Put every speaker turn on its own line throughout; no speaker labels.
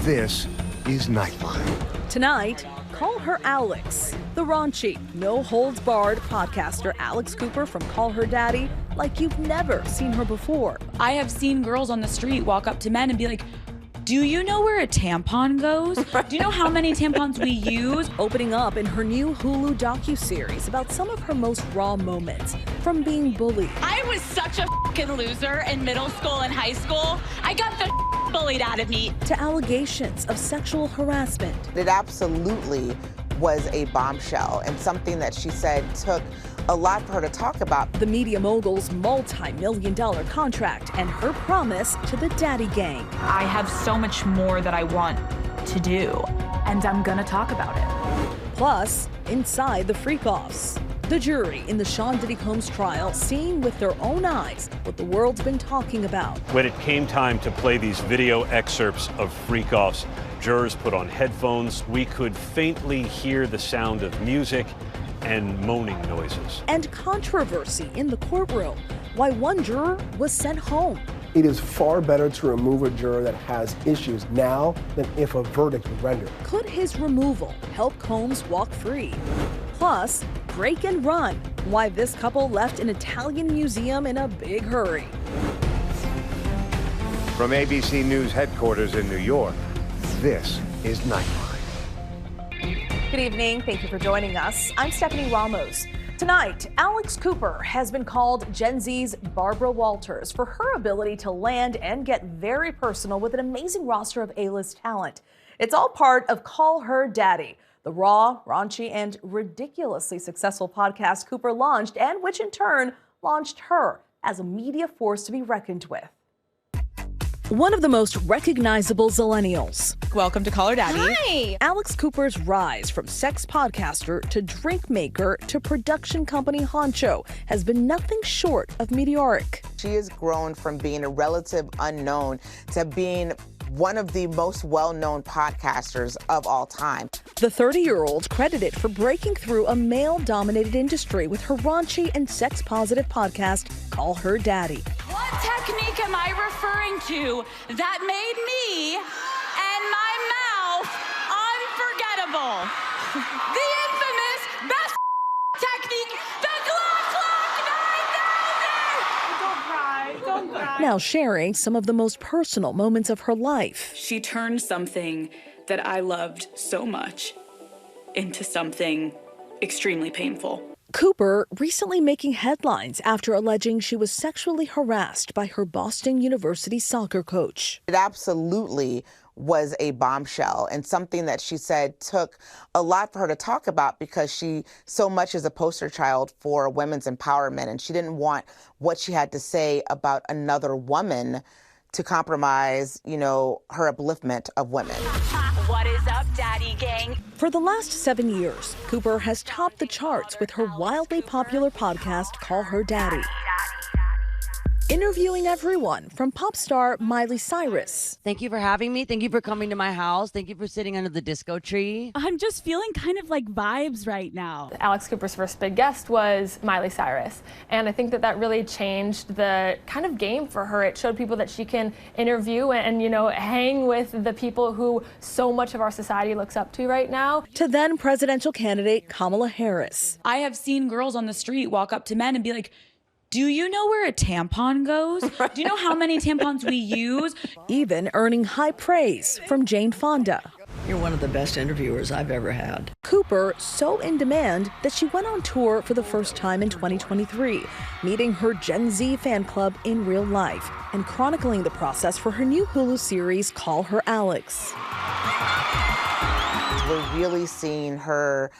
This is Nightline.
Tonight, Call Her Alex. The raunchy, no-holds-barred podcaster Alex Cooper from Call Her Daddy like you've never seen her before.
I have seen girls on the street walk up to men and be like, do you know where a tampon goes? Do you know how many tampons we use?
Opening up in her new Hulu docuseries about some of her most raw moments from being bullied.
I was such a fucking loser in middle school and high school. I got the bullied out of me.
To allegations of sexual harassment.
It absolutely was a bombshell and something that she said took a lot for her to talk about.
The media mogul's multi-million-dollar contract and her promise to the daddy gang.
I have so much more that I want to do, and I'm gonna talk about it.
Plus, inside the freak-offs. The jury in the Sean Diddy Combs trial seeing with their own eyes what the world's been talking about.
When it came time to play these video excerpts of freak-offs, jurors put on headphones. We could faintly hear the sound of music and moaning noises.
And controversy in the courtroom. Why one juror was sent home.
It is far better to remove a juror that has issues now than if a verdict was rendered.
Could his removal help Combs walk free? Plus, break and run. Why this couple left an Italian museum in a big hurry.
From ABC News headquarters in New York, this is Nightline.
Good evening. Thank you for joining us. I'm Stephanie Ramos. Tonight, Alex Cooper has been called Gen Z's Barbara Walters for her ability to land and get very personal with an amazing roster of A-list talent. It's all part of Call Her Daddy, the raw, raunchy, and ridiculously successful podcast Cooper launched, and which in turn launched her as a media force to be reckoned with. One of the most recognizable zillennials.
Welcome to Call Her Daddy.
Hi.
Alex Cooper's rise from sex podcaster to drink maker to production company honcho has been nothing short of meteoric.
She has grown from being a relative unknown to being one of the most well-known podcasters of all time.
The 30-year-old credited for breaking through a male-dominated industry with her raunchy and sex-positive podcast, Call Her Daddy.
What technique am I referring to that made me and my mouth unforgettable? The infamous best technique, the Glock 9000! Don't cry.
Now sharing some of the most personal moments of her life.
She turned something that I loved so much into something extremely painful.
Cooper recently making headlines after alleging she was sexually harassed by her Boston University soccer coach.
It absolutely was a bombshell and something that she said took a lot for her to talk about because she so much is a poster child for women's empowerment, and she didn't want what she had to say about another woman to compromise, her upliftment of women.
What is up, Daddy Gang?
For the last 7 years, Cooper has topped the charts with her wildly popular podcast, Call Her Daddy. Interviewing everyone from pop star Miley Cyrus.
Thank you for having me. Thank you for coming to my house. Thank you for sitting under the disco tree.
I'm just feeling kind of like vibes right now.
Alex Cooper's first big guest was Miley Cyrus. And I think that really changed the kind of game for her. It showed people that she can interview and hang with the people who so much of our society looks up to right now.
To then presidential candidate Kamala Harris.
I have seen girls on the street walk up to men and be like, do you know where a tampon goes? Do you know how many tampons we use?
Even earning high praise from Jane Fonda.
You're one of the best interviewers I've ever had.
Cooper so in demand that she went on tour for the first time in 2023, meeting her Gen Z fan club in real life and chronicling the process for her new Hulu series, Call Her Alex.
We're really seeing her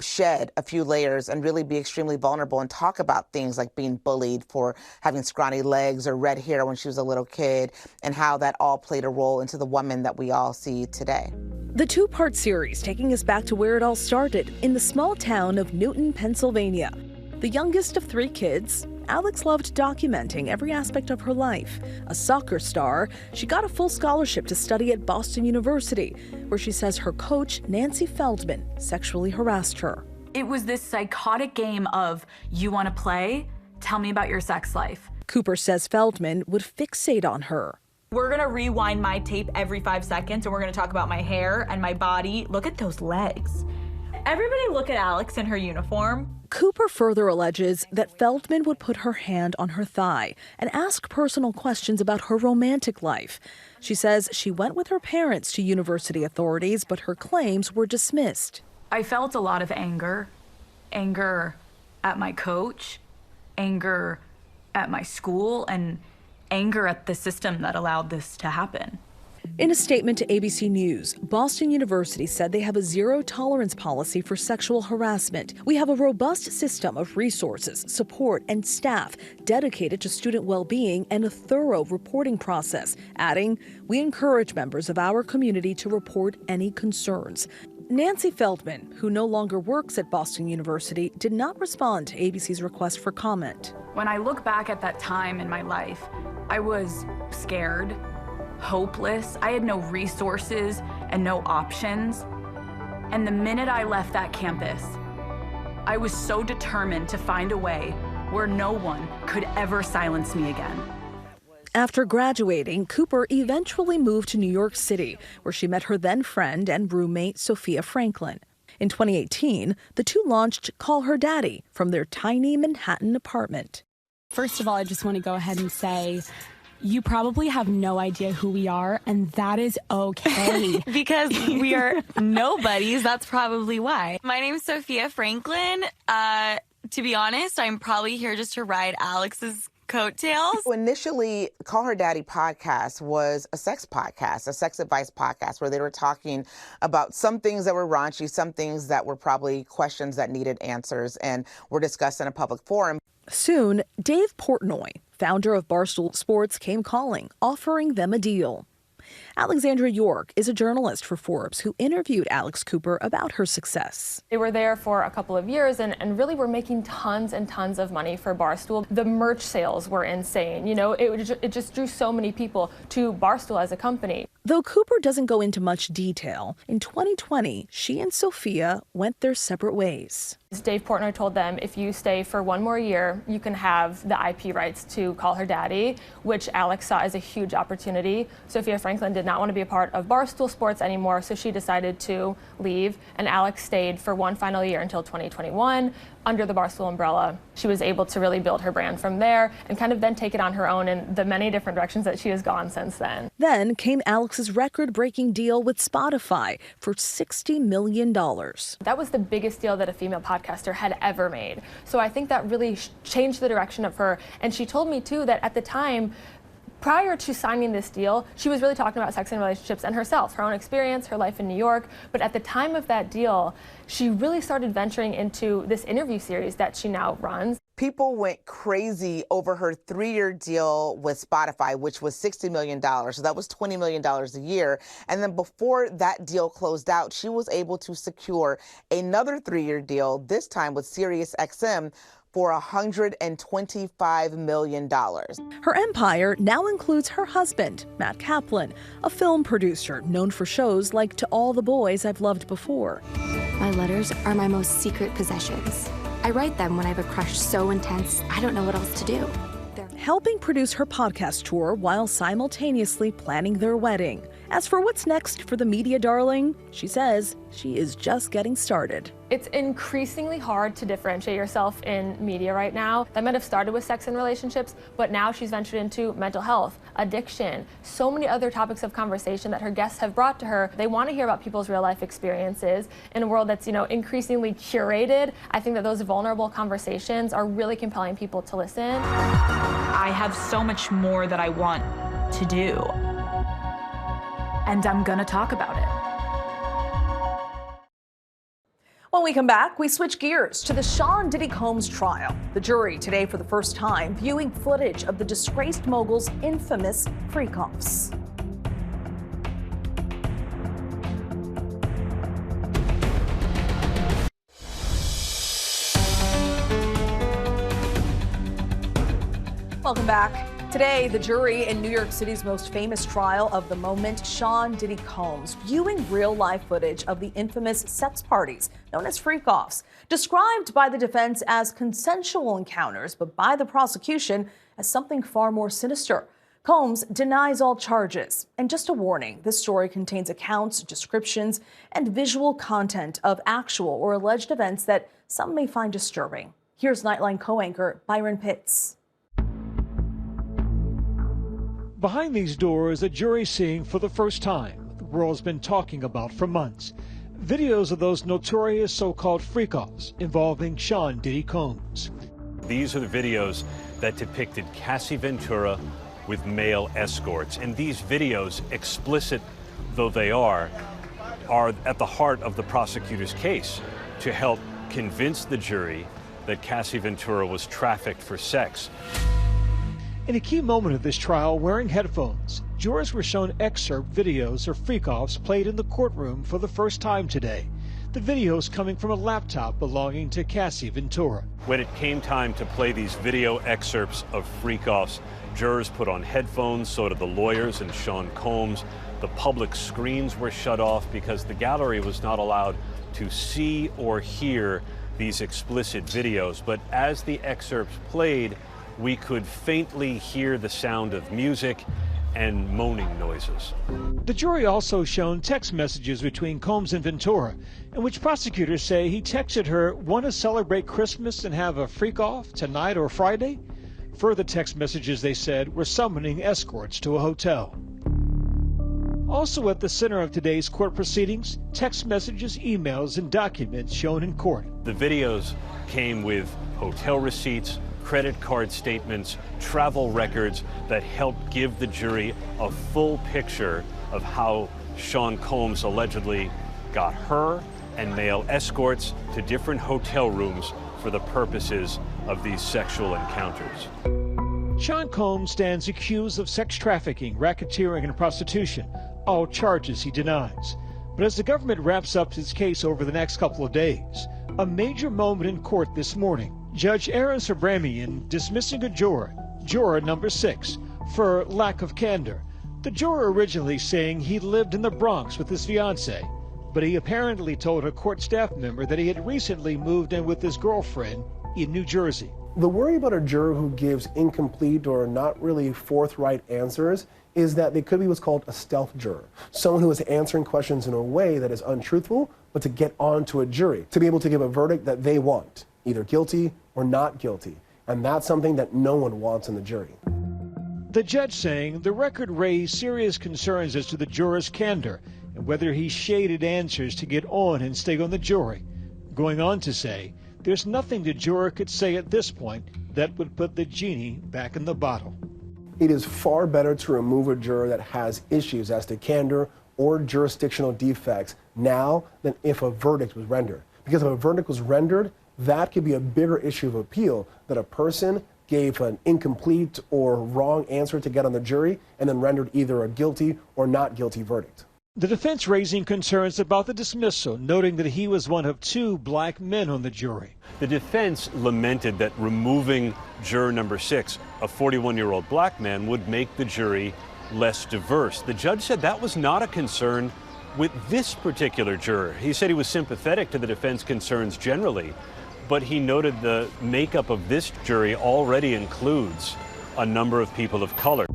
shed a few layers and really be extremely vulnerable and talk about things like being bullied for having scrawny legs or red hair when she was a little kid, and how that all played a role into the woman that we all see today.
The two-part series taking us back to where it all started in the small town of Newton, Pennsylvania. The youngest of 3 kids, Alex loved documenting every aspect of her life. A soccer star, she got a full scholarship to study at Boston University, where she says her coach, Nancy Feldman, sexually harassed her.
It was this psychotic game of, you want to play? Tell me about your sex life.
Cooper says Feldman would fixate on her.
We're gonna rewind my tape every 5 seconds and we're gonna talk about my hair and my body. Look at those legs. Everybody look at Alex in her uniform.
Cooper further alleges that Feldman would put her hand on her thigh and ask personal questions about her romantic life. She says she went with her parents to university authorities, but her claims were dismissed.
I felt a lot of anger at my coach, anger at my school, and anger at the system that allowed this to happen.
In a statement to ABC News, Boston University said they have a zero-tolerance policy for sexual harassment. We have a robust system of resources, support, and staff dedicated to student well-being and a thorough reporting process, adding, we encourage members of our community to report any concerns. Nancy Feldman, who no longer works at Boston University, did not respond to ABC's request for comment.
When I look back at that time in my life, I was scared, hopeless. I had no resources and no options. And the minute I left that campus, I was so determined to find a way where no one could ever silence me again.
After graduating, Cooper eventually moved to New York City, where she met her then friend and roommate, Sophia Franklin. In 2018, the two launched Call Her Daddy from their tiny Manhattan apartment.
First of all, I just want to go ahead and say, you probably have no idea who we are, and that is okay.
Because we are nobodies, that's probably why. My name's Sophia Franklin. To be honest, I'm probably here just to ride Alex's coattails.
Initially, Call Her Daddy podcast was a sex podcast, a sex advice podcast, where they were talking about some things that were raunchy, some things that were probably questions that needed answers, and were discussed in a public forum.
Soon, Dave Portnoy, founder of Barstool Sports, came calling, offering them a deal. Alexandra York is a journalist for Forbes who interviewed Alex Cooper about her success.
They were there for a couple of years and really were making tons and tons of money for Barstool. The merch sales were insane. You know, it just drew so many people to Barstool as a company.
Though Cooper doesn't go into much detail, in 2020, she and Sophia went their separate ways.
Dave Portnoy told them, if you stay for one more year, you can have the IP rights to Call Her Daddy, which Alex saw as a huge opportunity. Sophia Franklin did not want to be a part of Barstool Sports anymore, so she decided to leave, and Alex stayed for one final year until 2021 under the Barstool umbrella. She was able to really build her brand from there and kind of then take it on her own in the many different directions that she has gone since then.
Then came Alex's record-breaking deal with Spotify for $60 million.
That was the biggest deal that a female podcaster had ever made. So I think that really changed the direction of her. And she told me too that at the time, prior to signing this deal, she was really talking about sex and relationships and herself, her own experience, her life in New York. But at the time of that deal, she really started venturing into this interview series that she now runs.
People went crazy over her 3-year deal with Spotify, which was $60 million. So that was $20 million a year. And then before that deal closed out, she was able to secure another 3-year deal, this time with SiriusXM, for $125 million.
Her empire now includes her husband, Matt Kaplan, a film producer known for shows like To All the Boys I've Loved Before.
My letters are my most secret possessions. I write them when I have a crush so intense, I don't know what else to do.
Helping produce her podcast tour while simultaneously planning their wedding. As for what's next for the media darling, she says she is just getting started.
It's increasingly hard to differentiate yourself in media right now. That might have started with sex and relationships, but now she's ventured into mental health, addiction, so many other topics of conversation that her guests have brought to her. They want to hear about people's real life experiences in a world that's, increasingly curated. I think that those vulnerable conversations are really compelling people to listen.
I have so much more that I want to do, and I'm gonna talk about it.
When we come back, we switch gears to the Sean Diddy Combs trial. The jury today, for the first time, viewing footage of the disgraced mogul's infamous freak-offs. Welcome back. Today, the jury in New York City's most famous trial of the moment, Sean Diddy Combs, viewing real-life footage of the infamous sex parties known as freak-offs, described by the defense as consensual encounters, but by the prosecution as something far more sinister. Combs denies all charges. And just a warning, this story contains accounts, descriptions, and visual content of actual or alleged events that some may find disturbing. Here's Nightline co-anchor Byron Pitts.
Behind these doors, a jury seeing for the first time what the world's been talking about for months. Videos of those notorious so-called freak-offs involving Sean Diddy Combs.
These are the videos that depicted Cassie Ventura with male escorts. And these videos, explicit though they are at the heart of the prosecutor's case to help convince the jury that Cassie Ventura was trafficked for sex.
In a key moment of this trial, wearing headphones, jurors were shown excerpt videos of freak-offs played in the courtroom for the first time today. The videos coming from a laptop belonging to Cassie Ventura.
When it came time to play these video excerpts of freak-offs, jurors put on headphones, so did the lawyers and Sean Combs. The public screens were shut off because the gallery was not allowed to see or hear these explicit videos. But as the excerpts played, we could faintly hear the sound of music and moaning noises.
The jury also shown text messages between Combs and Ventura, in which prosecutors say he texted her, "Want to celebrate Christmas and have a freak-off tonight or Friday?" Further text messages, they said, were summoning escorts to a hotel. Also at the center of today's court proceedings, text messages, emails, and documents shown in court.
The videos came with hotel receipts, credit card statements, travel records that helped give the jury a full picture of how Sean Combs allegedly got her and male escorts to different hotel rooms for the purposes of these sexual encounters.
Sean Combs stands accused of sex trafficking, racketeering, and prostitution, all charges he denies. But as the government wraps up its case over the next couple of days, a major moment in court this morning, Judge Aaron Sabramian dismissing a juror number 6, for lack of candor. The juror originally saying he lived in the Bronx with his fiancée, but he apparently told a court staff member that he had recently moved in with his girlfriend in New Jersey.
The worry about a juror who gives incomplete or not really forthright answers is that they could be what's called a stealth juror. Someone who is answering questions in a way that is untruthful, but to get onto a jury, to be able to give a verdict that they want, either guilty or not guilty. And that's something that no one wants in the jury.
The judge saying the record raised serious concerns as to the juror's candor and whether he shaded answers to get on and stay on the jury, going on to say there's nothing the juror could say at this point that would put the genie back in the bottle.
It is far better to remove a juror that has issues as to candor or jurisdictional defects now than if a verdict was rendered. Because if a verdict was rendered, that could be a bigger issue of appeal, that a person gave an incomplete or wrong answer to get on the jury and then rendered either a guilty or not guilty verdict.
The defense raising concerns about the dismissal, noting that he was one of 2 black men on the jury.
The defense lamented that removing juror number 6, a 41-year-old black man, would make the jury less diverse. The judge said that was not a concern with this particular juror. He said he was sympathetic to the defense concerns generally, but he noted the makeup of this jury already includes a number of people of color.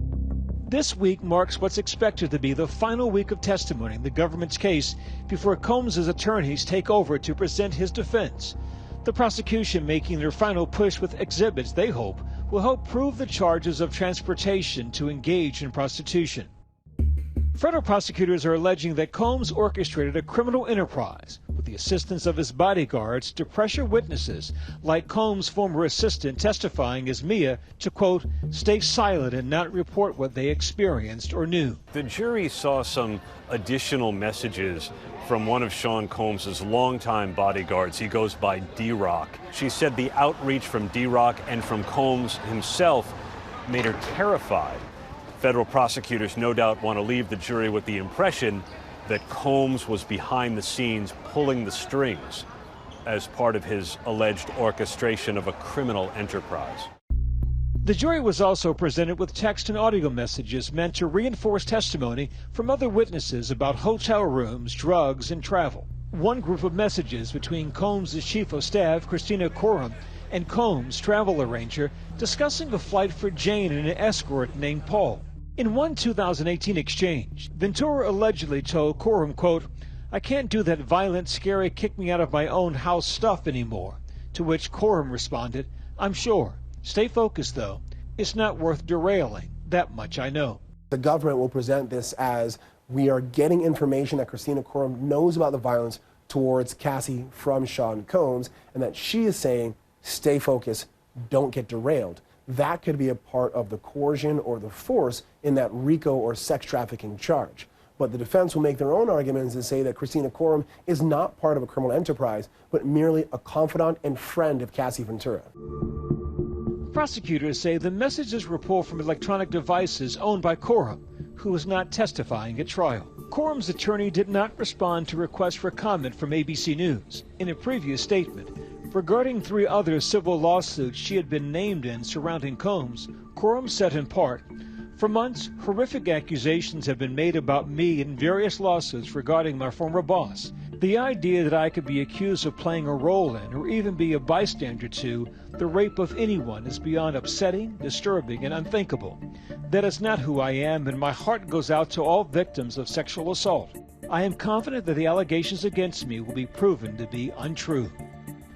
This week marks what's expected to be the final week of testimony in the government's case before Combs' attorneys take over to present his defense. The prosecution making their final push with exhibits they hope will help prove the charges of transportation to engage in prostitution. Federal prosecutors are alleging that Combs orchestrated a criminal enterprise with the assistance of his bodyguards to pressure witnesses like Combs' former assistant testifying as Mia to, quote, stay silent and not report what they experienced or knew.
The jury saw some additional messages from one of Sean Combs' longtime bodyguards. He goes by D-Rock. She said the outreach from D-Rock and from Combs himself made her terrified. Federal prosecutors no doubt want to leave the jury with the impression that Combs was behind the scenes pulling the strings as part of his alleged orchestration of a criminal enterprise.
The jury was also presented with text and audio messages meant to reinforce testimony from other witnesses about hotel rooms, drugs, and travel. One group of messages between Combs' chief of staff, Christina Coram, and Combs' travel arranger discussing a flight for Jane and an escort named Paul. In one 2018 exchange, Ventura allegedly told Coram, quote, "I can't do that violent, scary, kick me out of my own house stuff anymore." To which Coram responded, "I'm sure. Stay focused, though. It's not worth derailing. That much I know."
The government will present this as we are getting information that Christina Coram knows about the violence towards Cassie from Sean Combs, and that she is saying, stay focused, don't get derailed. That could be a part of the coercion or the force in that RICO or sex trafficking charge. But the defense will make their own arguments and say that Christina Coram is not part of a criminal enterprise, but merely a confidant and friend of Cassie Ventura.
Prosecutors say the messages were pulled from electronic devices owned by Coram, who was not testifying at trial. Coram's attorney did not respond to requests for comment from ABC News. In a previous statement, regarding 3 other civil lawsuits she had been named in surrounding Combs, Coram said in part, "For months, horrific accusations have been made about me in various lawsuits regarding my former boss. The idea that I could be accused of playing a role in, or even be a bystander to, the rape of anyone is beyond upsetting, disturbing, and unthinkable. That is not who I am, and my heart goes out to all victims of sexual assault. I am confident that the allegations against me will be proven to be untrue."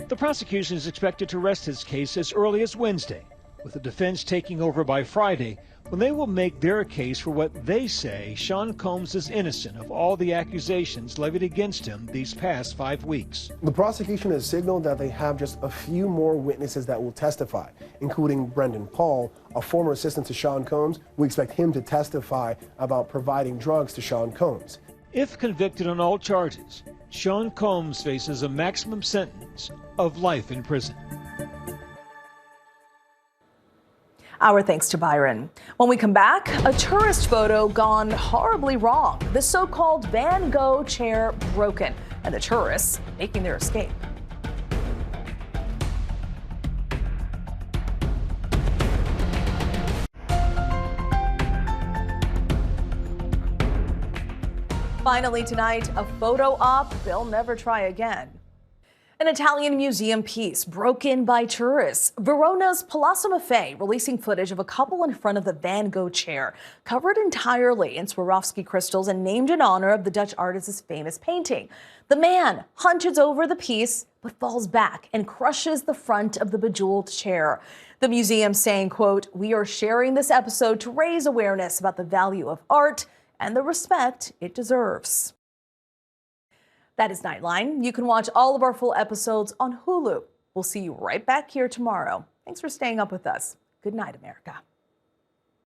The prosecution is expected to rest its case as early as Wednesday, with the defense taking over by Friday, when they will make their case for what they say Sean Combs is innocent of all the accusations levied against him these past 5 weeks.
The prosecution has signaled that they have just a few more witnesses that will testify, including Brendan Paul, a former assistant to Sean Combs. We expect him to testify about providing drugs to Sean Combs.
If convicted on all charges, Sean Combs faces a maximum sentence of life in prison.
Our thanks to Byron. When we come back, a tourist photo gone horribly wrong. The so-called Van Gogh chair broken, and the tourists making their escape. Finally tonight, a photo op they'll never try again. An Italian museum piece broken by tourists. Verona's Palazzo Maffei releasing footage of a couple in front of the Van Gogh chair, covered entirely in Swarovski crystals and named in honor of the Dutch artist's famous painting. The man hunches over the piece, but falls back and crushes the front of the bejeweled chair. The museum saying, quote, "We are sharing this episode to raise awareness about the value of art and the respect it deserves." That is Nightline. You can watch all of our full episodes on Hulu. We'll see you right back here tomorrow. Thanks for staying up with us. Good night, America.